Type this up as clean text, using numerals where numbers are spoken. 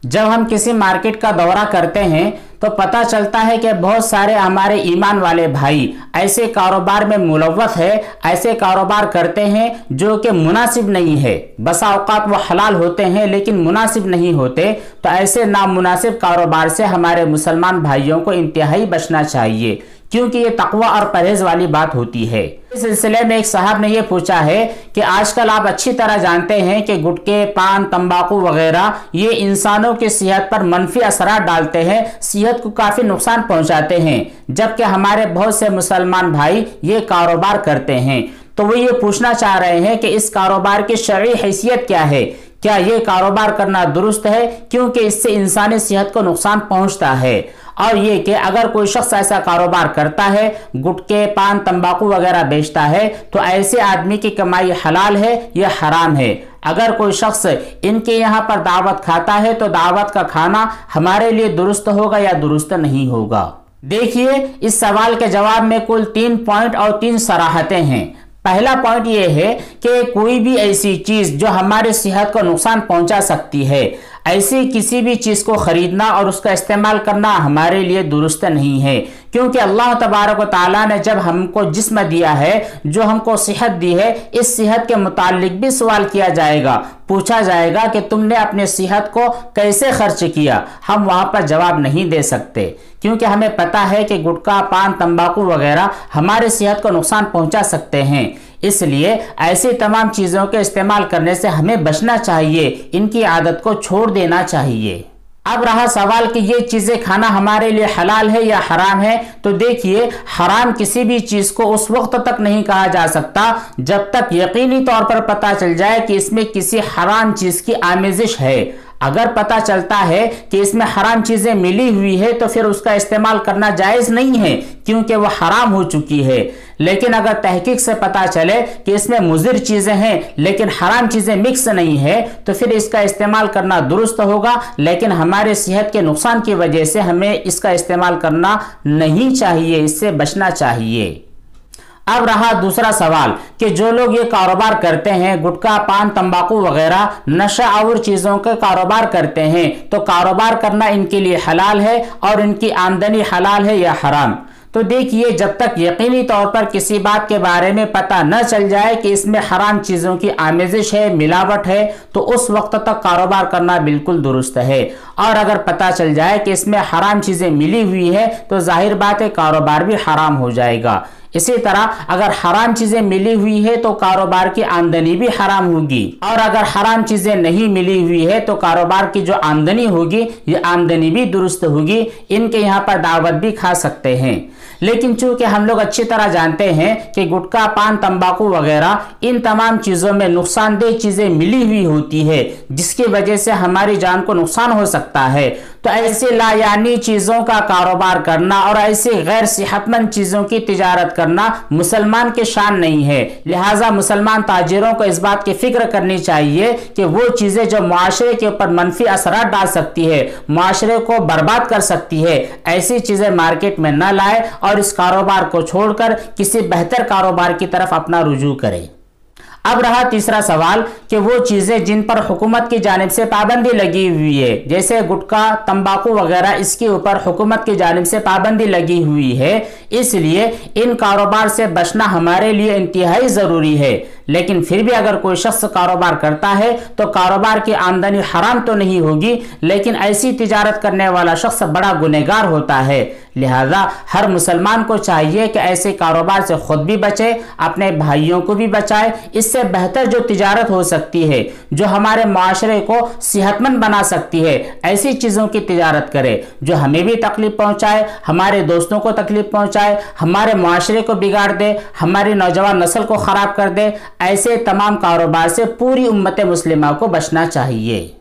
जब हम किसी मार्केट का दौरा करते हैं तो पता चलता है कि बहुत सारे हमारे ईमान वाले भाई ऐसे कारोबार में मुलव्वस है, ऐसे कारोबार करते हैं जो कि मुनासिब नहीं है। बसा औकात वो हलाल होते हैं लेकिन मुनासिब नहीं होते। तो ऐसे नामुनासिब कारोबार से हमारे मुसलमान भाइयों को इंतहाई बचना चाहिए, क्योंकि ये तकवा और परहेज वाली बात होती है। इस सिलसिले में एक साहब ने ये पूछा है कि आजकल आप अच्छी तरह जानते हैं कि गुटखे, पान, तंबाकू वगैरह ये इंसानों की सेहत पर मनफी असरात डालते हैं, सेहत को काफ़ी नुकसान पहुंचाते हैं, जबकि हमारे बहुत से मुसलमान भाई ये कारोबार करते हैं। तो वो ये पूछना चाह रहे हैं कि इस कारोबार की शरई हैसियत क्या है, क्या ये कारोबार करना दुरुस्त है, क्योंकि इससे इंसानी सेहत को नुकसान पहुंचता है। और ये कि अगर कोई शख्स ऐसा कारोबार करता है, गुटखे, पान, तंबाकू वगैरह बेचता है, तो ऐसे आदमी की कमाई हलाल है या हराम है। अगर कोई शख्स इनके यहाँ पर दावत खाता है तो दावत का खाना हमारे लिए दुरुस्त होगा या दुरुस्त नहीं होगा। देखिए, इस सवाल के जवाब में कुल 3 पॉइंट और 3 सराहतें हैं। पहला पॉइंट ये है कि कोई भी ऐसी चीज जो हमारे सेहत को नुकसान पहुंचा सकती है, ऐसी किसी भी चीज को खरीदना और उसका इस्तेमाल करना हमारे लिए दुरुस्त नहीं है। क्योंकि अल्लाह तबारक व तआला ने जब हमको जिस्म दिया है, जो हमको सेहत दी है, इस सेहत के मुतालिक भी सवाल किया जाएगा, पूछा जाएगा कि तुमने अपने सेहत को कैसे खर्च किया। हम वहां पर जवाब नहीं दे सकते, क्योंकि हमें पता है कि गुटखा, पान, तंबाकू वगैरह हमारे सेहत को नुकसान पहुंचा सकते हैं। इसलिए ऐसी तमाम चीज़ों के इस्तेमाल करने से हमें बचना चाहिए, इनकी आदत को छोड़ देना चाहिए। अब रहा सवाल कि ये चीज़ें खाना हमारे लिए हलाल है या हराम है, तो देखिए, हराम किसी भी चीज़ को उस वक्त तक नहीं कहा जा सकता जब तक यकीनी तौर पर पता चल जाए कि इसमें किसी हराम चीज़ की आमेजिश है। अगर पता चलता है कि इसमें हराम चीज़ें मिली हुई है तो फिर उसका इस्तेमाल करना जायज़ नहीं है, क्योंकि वह हराम हो चुकी है। लेकिन अगर तहकीक से पता चले कि इसमें मुज़िर चीज़ें हैं लेकिन हराम चीज़ें मिक्स नहीं है, तो फिर इसका इस्तेमाल करना दुरुस्त होगा, लेकिन हमारे सेहत के नुकसान की वजह से हमें इसका इस्तेमाल करना नहीं चाहिए, इससे बचना चाहिए। अब रहा दूसरा सवाल कि जो लोग ये कारोबार करते हैं, गुटखा, पान, तंबाकू वगैरह नशा और चीज़ों के कारोबार करते हैं, तो कारोबार करना इनके लिए हलाल है और इनकी आमदनी हलाल है या हराम। तो देखिए, जब तक यकीनी तौर पर किसी बात के बारे में पता न चल जाए कि इसमें हराम चीज़ों की आमेजिश है, मिलावट है, तो उस वक्त तक कारोबार करना बिल्कुल दुरुस्त है। और अगर पता चल जाए कि इसमें हराम चीज़ें मिली हुई है तो जाहिर बात है कारोबार भी हराम हो जाएगा। इसी तरह अगर हराम चीज़ें मिली हुई है तो कारोबार की आमदनी भी हराम होगी, और अगर हराम चीज़ें नहीं मिली हुई है तो कारोबार की जो आमदनी होगी ये आमदनी भी दुरुस्त होगी। इनके यहाँ पर दावत भी खा सकते हैं। लेकिन चूंकि हम लोग अच्छी तरह जानते हैं कि गुटखा, पान, तंबाकू वगैरह इन तमाम चीज़ों में नुकसानदेह चीज़ें मिली हुई होती है, जिसकी वजह से हमारी जान को नुकसान हो सकता है। तो ऐसे लायानी चीज़ों का कारोबार करना और ऐसी गैर सेहतमंद चीज़ों की तिजारत करना मुसलमान की शान नहीं है। लिहाजा मुसलमान ताजिरों को इस बात की फिक्र करनी चाहिए कि वो चीज़ें जो मुआशरे के ऊपर मनफी असरात डाल सकती है, मुआशरे को बर्बाद कर सकती है, ऐसी चीज़ें मार्केट में न लाए और इस कारोबार को छोड़कर किसी बेहतर कारोबार की तरफ अपना रुजू करें। अब रहा तीसरा सवाल कि वो चीज़ें जिन पर हुकूमत की जानिब से पाबंदी लगी हुई है, जैसे गुटखा, तंबाकू वगैरह, इसके ऊपर हुकूमत की जानिब से पाबंदी लगी हुई है, इसलिए इन कारोबार से बचना हमारे लिए इंतहाई ज़रूरी है। लेकिन फिर भी अगर कोई शख्स कारोबार करता है तो कारोबार की आमदनी हराम तो नहीं होगी, लेकिन ऐसी तिजारत करने वाला शख्स बड़ा गुनहगार होता है। लिहाजा हर मुसलमान को चाहिए कि ऐसे कारोबार से खुद भी बचे, अपने भाइयों को भी बचाए। इससे बेहतर जो तिजारत हो सकती है, जो हमारे माशरे को सेहतमंद बना सकती है, ऐसी चीज़ों की तिजारत करे जो हमें भी तकलीफ पहुँचाए, हमारे दोस्तों को तकलीफ पहुँचाए, हमारे माशरे को बिगाड़ दे, हमारी नौजवान नस्ल को ख़राब कर दे। ऐसे तमाम कारोबार से पूरी उम्मत मुस्लिमा को बचना चाहिए।